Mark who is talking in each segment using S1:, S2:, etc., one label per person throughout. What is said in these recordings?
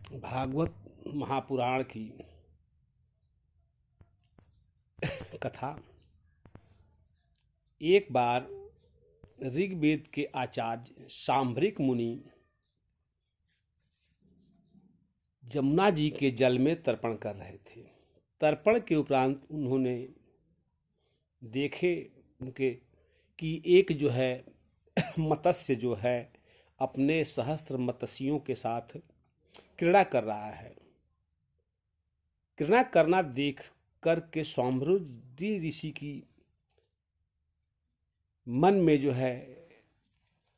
S1: भागवत महापुराण की कथा। एक बार ऋग्वेद के आचार्य सांभरिक मुनि जमुना जी के जल में तर्पण कर रहे थे। तर्पण के उपरांत उन्होंने देखे उनके कि एक जो है मत्स्य जो है अपने सहस्त्र मत्स्यों के साथ क्रीड़ा कर रहा है। क्रीड़ा करना देख कर के सांभृति ऋषि की मन में जो है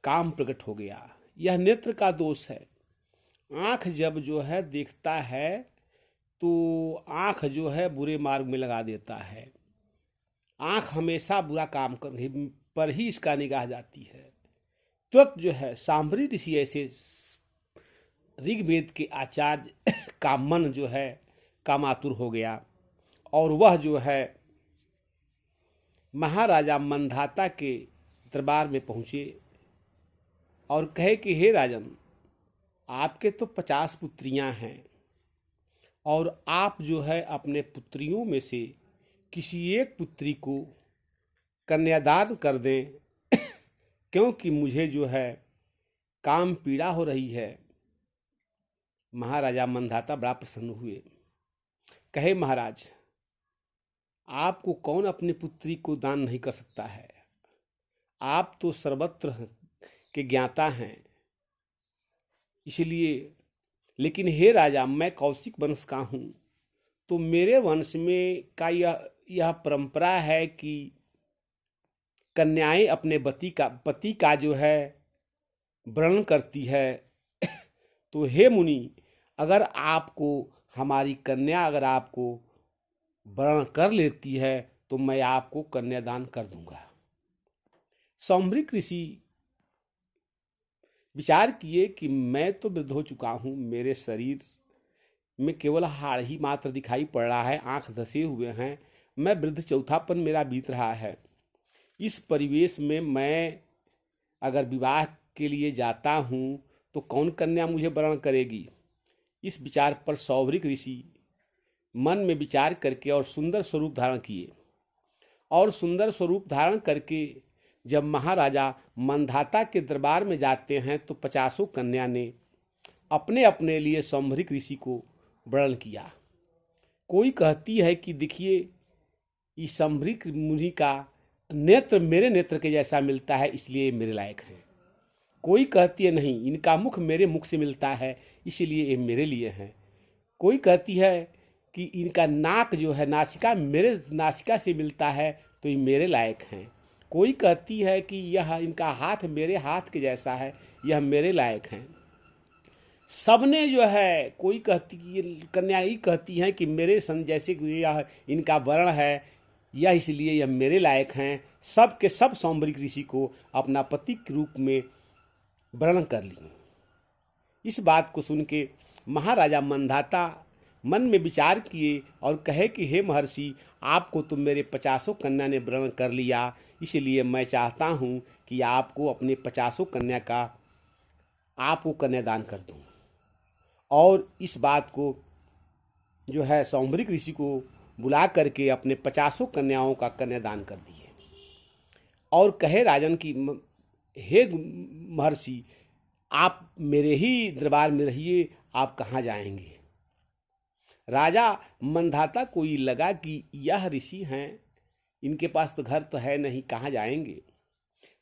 S1: काम प्रकट हो गया। यह नेत्र का दोष है। आंख जब जो है देखता है तो आंख जो है बुरे मार्ग में लगा देता है। आंख हमेशा बुरा काम करने पर ही इसका निगाह जाती है। तुरंत जो है सांभरी ऋषि ऐसे ऋग्वेद के आचार्य का मन जो है कामातुर हो गया और वह जो है महाराजा मंधाता के दरबार में पहुंचे और कहे कि हे राजन, आपके तो 50 पुत्रियां हैं और आप जो है अपने पुत्रियों में से किसी एक पुत्री को कन्यादान कर दें क्योंकि मुझे जो है काम पीड़ा हो रही है। महाराजा मंधाता बड़ा प्रसन्न हुए। कहे महाराज, आपको कौन अपनी पुत्री को दान नहीं कर सकता है। आप तो सर्वत्र के ज्ञाता हैं। इसलिए लेकिन हे राजा, मैं कौशिक वंश का हूं तो मेरे वंश में का यह परंपरा है कि कन्याएं अपने पति का जो है वर्ण करती है। तो हे मुनि, अगर आपको हमारी कन्या अगर आपको वर्ण कर लेती है तो मैं आपको कन्यादान कर दूंगा। सांभरिक ऋषि विचार किए कि मैं तो वृद्ध हो चुका हूं, मेरे शरीर में केवल हाड़ ही मात्र दिखाई पड़ रहा है, आंख धसे हुए हैं, मैं वृद्ध चौथापन मेरा बीत रहा है। इस परिवेश में मैं अगर विवाह के लिए जाता हूं तो कौन कन्या मुझे वरण करेगी। इस विचार पर सांभरिक ऋषि मन में विचार करके और सुंदर स्वरूप धारण किए और सुंदर स्वरूप धारण करके जब महाराजा मंधाता के दरबार में जाते हैं तो 50 कन्या ने अपने अपने लिए सांभरिक ऋषि को वरण किया। कोई कहती है कि देखिए, इस सांभरिक मुनि का नेत्र मेरे नेत्र के जैसा मिलता है इसलिए मेरे लायक है। कोई कहती है नहीं, इनका मुख मेरे मुख से मिलता है इसलिए ये मेरे लिए हैं। कोई कहती है कि इनका नाक जो है नासिका मेरे नासिका से मिलता है तो ये मेरे लायक हैं। कोई कहती है कि यह इनका हाथ मेरे हाथ के जैसा है, यह मेरे लायक हैं। सबने जो है कोई कन्या ही कहती हैं कि मेरे सन जैसे यह इनका वर्ण है, यह इसलिए यह मेरे लायक हैं। सब के सब सांभरिक ऋषि को अपना पति के रूप में वर्णन कर लिए। इस बात को सुन के महाराजा मंधाता मन में विचार किए और कहे कि हे महर्षि, आपको तो मेरे 50 कन्या ने वर्ण कर लिया, इसलिए मैं चाहता हूं कि आपको अपने 50 कन्या का आपको कन्यादान कर दूं। और इस बात को जो है सांभरिक ऋषि को बुला करके अपने 50 कन्याओं का कन्यादान कर दिए और कहे राजन की हे महर्षि, आप मेरे ही दरबार में रहिए, आप कहाँ जाएंगे। राजा मंधाता को ये लगा कि यह ऋषि हैं, इनके पास तो घर तो है नहीं, कहाँ जाएंगे।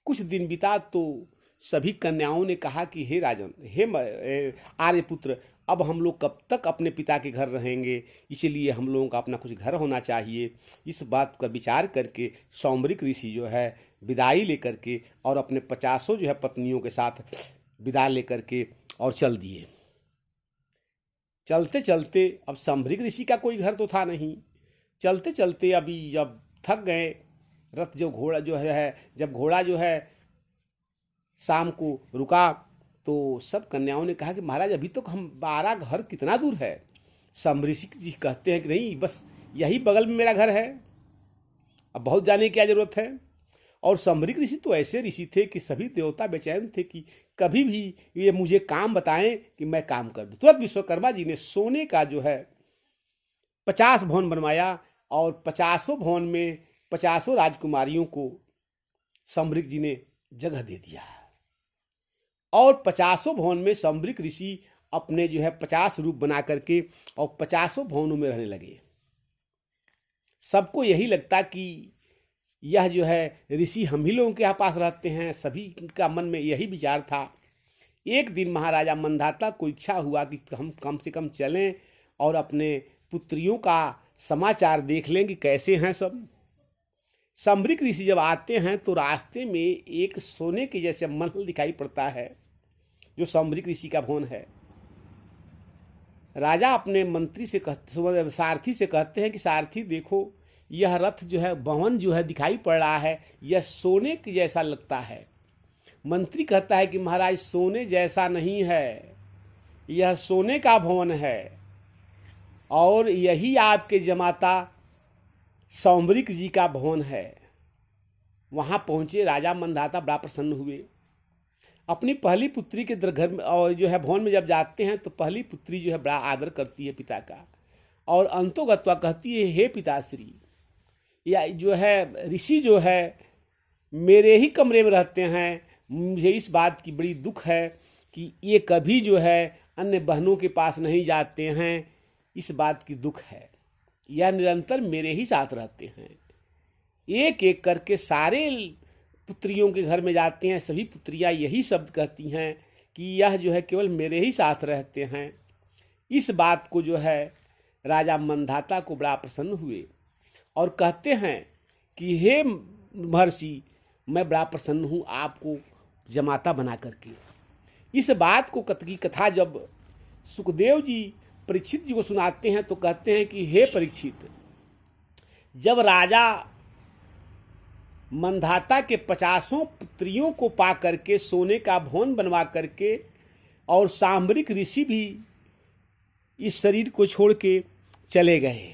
S1: कुछ दिन बीता तो सभी कन्याओं ने कहा कि हे राजन, हे आर्यपुत्र, अब हम लोग कब तक अपने पिता के घर रहेंगे, इसलिए हम लोगों का अपना कुछ घर होना चाहिए। इस बात का विचार करके सांभरिक ऋषि जो है विदाई लेकर के और अपने 50 जो है पत्नियों के साथ विदा लेकर के और चल दिए। चलते चलते अब सांभरिक ऋषि का कोई घर तो था नहीं। चलते चलते अभी जब थक गए, रथ जब घोड़ा जो है शाम को रुका तो सब कन्याओं ने कहा कि महाराज, अभी तो हम 12 घर कितना दूर है। सांभरिक जी कहते हैं कि नहीं, बस यही बगल में मेरा घर है, अब बहुत जाने की क्या जरूरत है। और सांभरिक ऋषि तो ऐसे ऋषि थे कि सभी देवता बेचैन थे कि कभी भी ये मुझे काम बताएं कि मैं काम कर दूं। तुरंत विश्वकर्मा जी ने सोने का जो है 50 भवन बनवाया और 50 भवन में 50 राजकुमारियों को संभृक जी ने जगह दे दिया और 50 भवन में संभृक ऋषि अपने जो है 50 रूप बना करके और 50 भवनों में रहने लगे। सबको यही लगता कि यह जो है ऋषि हम ही लोगों के यहाँ पास रहते हैं, सभी का मन में यही विचार था। एक दिन महाराजा मंधाता को इच्छा हुआ कि हम कम से कम चलें और अपने पुत्रियों का समाचार देख लें कि कैसे हैं सब। संभृक ऋषि जब आते हैं तो रास्ते में एक सोने के जैसे महल दिखाई पड़ता है जो संभृक ऋषि का भवन है। राजा अपने मंत्री से सारथी से कहते हैं कि सारथी देखो, यह रथ जो है भवन जो है दिखाई पड़ रहा है, यह सोने के जैसा लगता है। मंत्री कहता है कि महाराज सोने जैसा नहीं है, यह सोने का भवन है और यही आपके जमाता संभृक जी का भवन है। वहां पहुंचे राजा मंधाता बड़ा प्रसन्न हुए। अपनी पहली पुत्री के घर में और जो है भवन में जब जाते हैं तो पहली पुत्री जो है बड़ा आदर करती है पिता का और अंतोगत्वा कहती है, हे पिताश्री, या जो है ऋषि जो है मेरे ही कमरे में रहते हैं, मुझे इस बात की बड़ी दुख है कि ये कभी जो है अन्य बहनों के पास नहीं जाते हैं, इस बात की दुख है। यह निरंतर मेरे ही साथ रहते हैं। एक एक करके सारे पुत्रियों के घर में जाते हैं, सभी पुत्रियां यही शब्द कहती हैं कि यह जो है केवल मेरे ही साथ रहते हैं। इस बात को जो है राजा मंधाता को बड़ा प्रसन्न हुए और कहते हैं कि हे महर्षि, मैं बड़ा प्रसन्न हूँ आपको जमाता बना करके। इस बात को की कथा जब सुखदेव जी परीक्षित जी को सुनाते हैं तो कहते हैं कि हे परीक्षित, जब राजा मंधाता के 50 पुत्रियों को पा करके सोने का भवन बनवा करके और सांभरिक ऋषि भी इस शरीर को छोड़ के चले गए,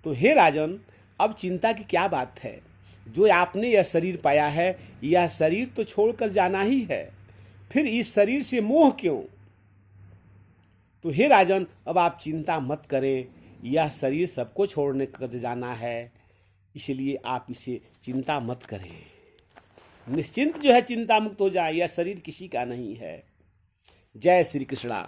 S1: तो हे राजन, अब चिंता की क्या बात है? जो आपने यह शरीर पाया है, यह शरीर तो छोड़कर जाना ही है, फिर इस शरीर से मोह क्यों? तो हे राजन, अब आप चिंता मत करें, यह शरीर सबको छोड़ने कर जाना है, इसलिए आप इसे चिंता मत करें। निश्चिंत जो है चिंता मुक्त हो जाए, यह शरीर किसी का नहीं है। जय श्री कृष्णा।